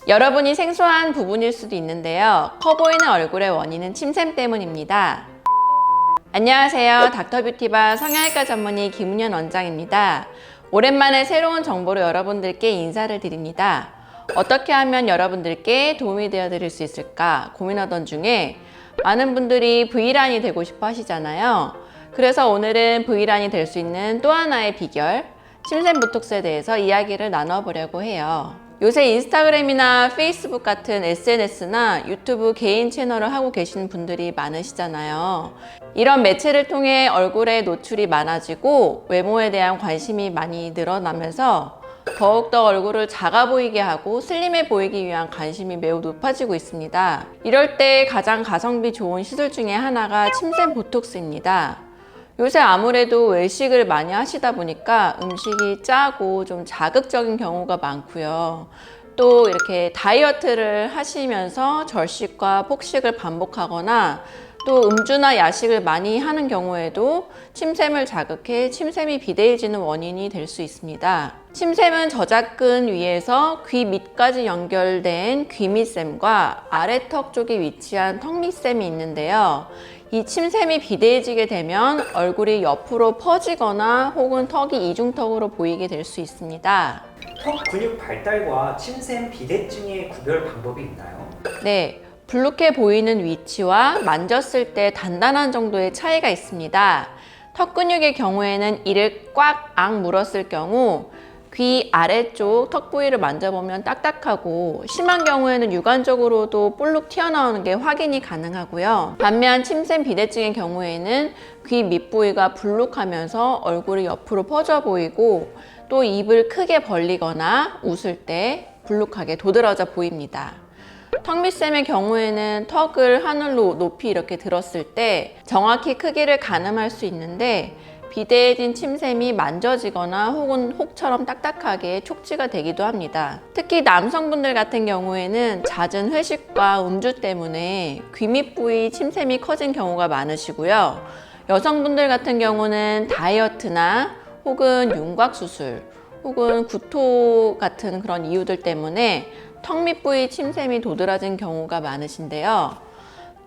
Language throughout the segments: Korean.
여러분이 생소한 부분일 수도 있는데요. 커 보이는 얼굴의 원인은 침샘 때문입니다. 안녕하세요. 닥터뷰티바 성형외과 전문의 김은현 원장입니다. 오랜만에 새로운 정보로 여러분들께 인사를 드립니다. 어떻게 하면 여러분들께 도움이 되어 드릴 수 있을까 고민하던 중에 많은 분들이 V라인이 되고 싶어 하시잖아요. 그래서 오늘은 V라인이 될 수 있는 또 하나의 비결, 침샘 보톡스에 대해서 이야기를 나눠보려고 해요. 요새 인스타그램이나 페이스북 같은 SNS나 유튜브 개인 채널을 하고 계시는 분들이 많으시잖아요. 이런 매체를 통해 얼굴에 노출이 많아지고 외모에 대한 관심이 많이 늘어나면서 더욱더 얼굴을 작아 보이게 하고 슬림해 보이기 위한 관심이 매우 높아지고 있습니다. 이럴 때 가장 가성비 좋은 시술 중에 하나가 침샘 보톡스입니다. 요새 아무래도 외식을 많이 하시다 보니까 음식이 짜고 좀 자극적인 경우가 많고요. 또 이렇게 다이어트를 하시면서 절식과 폭식을 반복하거나 또 음주나 야식을 많이 하는 경우에도 침샘을 자극해 침샘이 비대해지는 원인이 될 수 있습니다. 침샘은 저작근 위에서 귀 밑까지 연결된 귀밑샘과 아래턱 쪽에 위치한 턱밑샘이 있는데요. 이 침샘이 비대해지게 되면 얼굴이 옆으로 퍼지거나 혹은 턱이 이중턱으로 보이게 될 수 있습니다. 턱 근육 발달과 침샘 비대증의 구별 방법이 있나요? 네, 불룩해 보이는 위치와 만졌을 때 단단한 정도의 차이가 있습니다. 턱 근육의 경우에는 이를 꽉 물었을 경우 귀 아래쪽 턱 부위를 만져보면 딱딱하고 심한 경우에는 육안적으로도 볼록 튀어나오는 게 확인이 가능하고요. 반면 침샘 비대증의 경우에는 귀 밑부위가 불룩하면서 얼굴이 옆으로 퍼져 보이고 또 입을 크게 벌리거나 웃을 때 불룩하게 도드라져 보입니다. 턱밑샘의 경우에는 턱을 하늘로 높이 이렇게 들었을 때 정확히 크기를 가늠할 수 있는데 비대해진 침샘이 만져지거나 혹은 혹처럼 딱딱하게 촉지가 되기도 합니다. 특히 남성분들 같은 경우에는 잦은 회식과 음주 때문에 귀 밑부위 침샘이 커진 경우가 많으시고요. 여성분들 같은 경우는 다이어트나 혹은 윤곽수술 혹은 구토 같은 그런 이유들 때문에 턱 밑부위 침샘이 도드라진 경우가 많으신데요.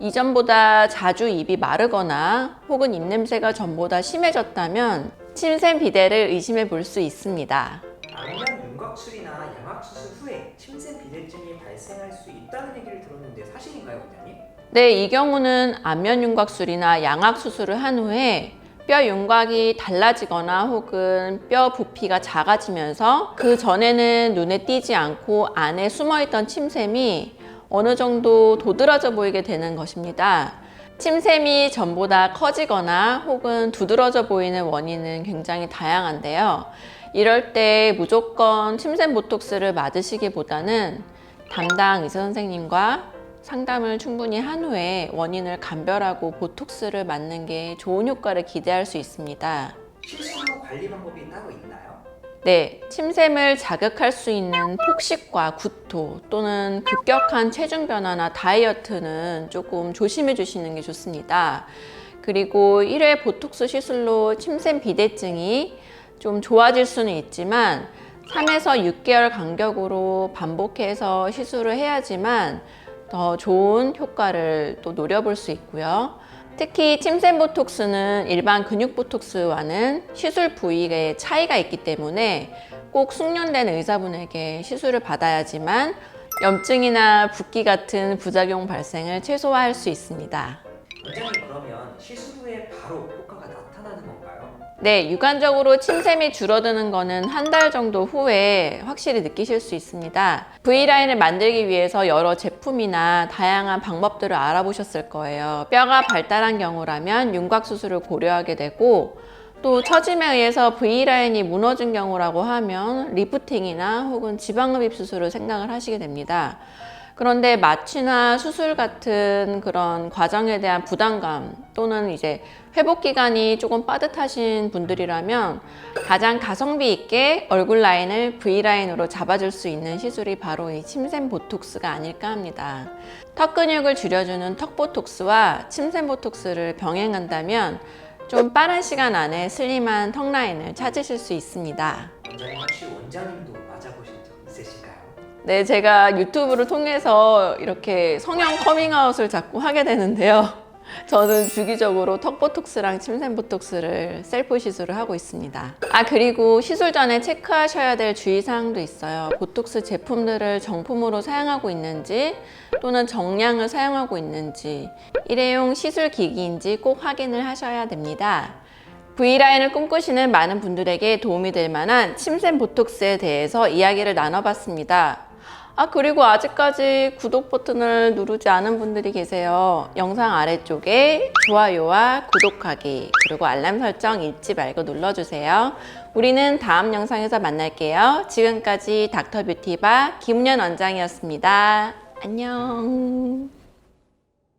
이전보다 자주 입이 마르거나 혹은 입냄새가 전보다 심해졌다면 침샘 비대를 의심해 볼 수 있습니다. 안면 윤곽술이나 양악수술 후에 침샘 비대증이 발생할 수 있다는 얘기를 들었는데 사실인가요, 원장님? 네, 이 경우는 안면 윤곽술이나 양악 수술을 한 후에 뼈 윤곽이 달라지거나 혹은 뼈 부피가 작아지면서 그 전에는 눈에 띄지 않고 안에 숨어있던 침샘이 어느 정도 도드라져 보이게 되는 것입니다. 침샘이 전보다 커지거나 혹은 두드러져 보이는 원인은 굉장히 다양한데요. 이럴 때 무조건 침샘 보톡스를 맞으시기보다는 담당 의사 선생님과 상담을 충분히 한 후에 원인을 감별하고 보톡스를 맞는 게 좋은 효과를 기대할 수 있습니다. 시술 후 관리 방법이 따로 있나요? 네, 침샘을 자극할 수 있는 폭식과 구토 또는 급격한 체중 변화나 다이어트는 조금 조심해 주시는 게 좋습니다. 그리고 1회 보톡스 시술로 침샘 비대증이 좀 좋아질 수는 있지만 3에서 6개월 간격으로 반복해서 시술을 해야지만 더 좋은 효과를 또 노려볼 수 있고요. 특히 침샘 보톡스는 일반 근육 보톡스와는 시술 부위의 차이가 있기 때문에 꼭 숙련된 의사분에게 시술을 받아야지만 염증이나 붓기 같은 부작용 발생을 최소화할 수 있습니다. 원장님, 그러면 시술 후에 바로 효과가 나타나는 건가요? 네, 육안적으로 침샘이 줄어드는 거는 한 달 정도 후에 확실히 느끼실 수 있습니다. V라인을 만들기 위해서 여러 제품이나 다양한 방법들을 알아보셨을 거예요. 뼈가 발달한 경우라면 윤곽수술을 고려하게 되고 또 처짐에 의해서 V라인이 무너진 경우라고 하면 리프팅이나 혹은 지방흡입 수술을 생각을 하시게 됩니다. 그런데 마취나 수술 같은 그런 과정에 대한 부담감 또는 이제 회복 기간이 조금 빠듯하신 분들이라면 가장 가성비 있게 얼굴 라인을 V라인으로 잡아줄 수 있는 시술이 바로 이 침샘 보톡스가 아닐까 합니다. 턱 근육을 줄여주는 턱 보톡스와 침샘 보톡스를 병행한다면 좀 빠른 시간 안에 슬림한 턱 라인을 찾으실 수 있습니다. 원장님, 혹시 원장님도 맞아보신 적 있으신가요? 네, 제가 유튜브를 통해서 이렇게 성형 커밍아웃을 자꾸 하게 되는데요. 저는 주기적으로 턱보톡스랑 침샘보톡스를 셀프 시술을 하고 있습니다. 아, 그리고 시술 전에 체크하셔야 될 주의사항도 있어요. 보톡스 제품들을 정품으로 사용하고 있는지 또는 정량을 사용하고 있는지 일회용 시술 기기인지 꼭 확인을 하셔야 됩니다. V라인을 꿈꾸시는 많은 분들에게 도움이 될 만한 침샘 보톡스에 대해서 이야기를 나눠봤습니다. 아, 그리고 아직까지 구독 버튼을 누르지 않은 분들이 계세요. 영상 아래쪽에 좋아요와 구독하기 그리고 알람 설정 잊지 말고 눌러주세요. 우리는 다음 영상에서 만날게요. 지금까지 닥터뷰티바 김은연 원장이었습니다. 안녕.